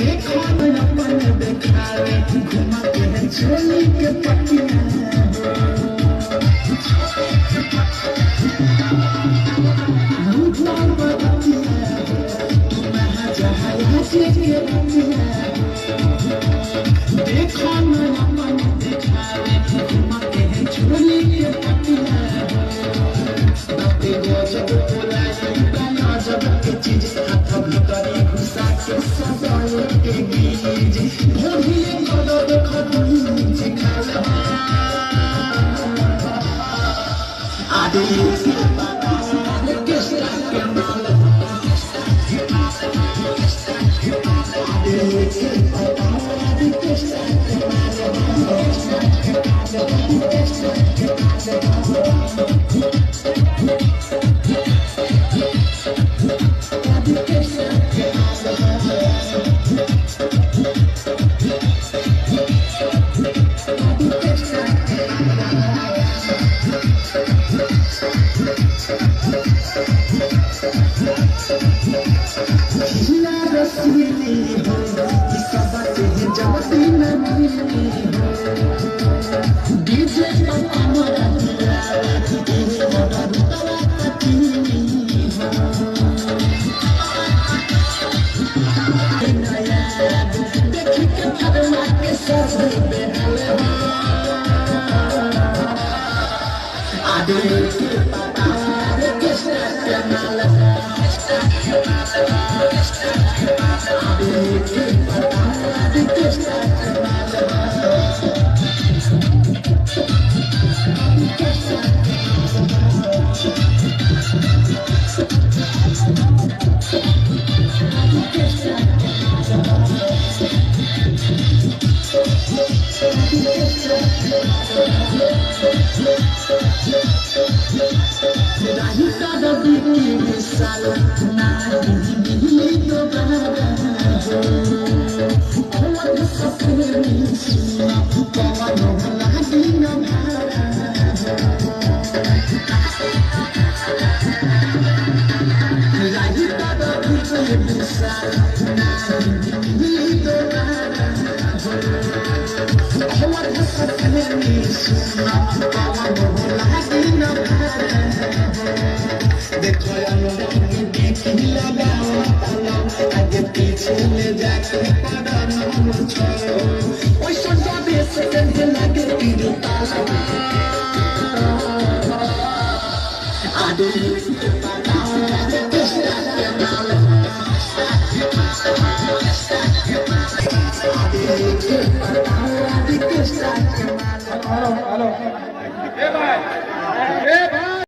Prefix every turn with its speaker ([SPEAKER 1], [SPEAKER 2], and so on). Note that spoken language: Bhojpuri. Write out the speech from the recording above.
[SPEAKER 1] देखो अपन दिखावे घुमाते हैं चोली के पटिया भूतलाल बतिया महाजहाज के बतिया देखो अपन दिखावे घुमाते हैं चोली के पटिया जब बोला जब के चीज हाथ भीतरी घुसा के सजाए के गीज भोलिए कदर खतून सिखाला आदि के पता किस के माल आदि के पता किस के
[SPEAKER 2] Hello.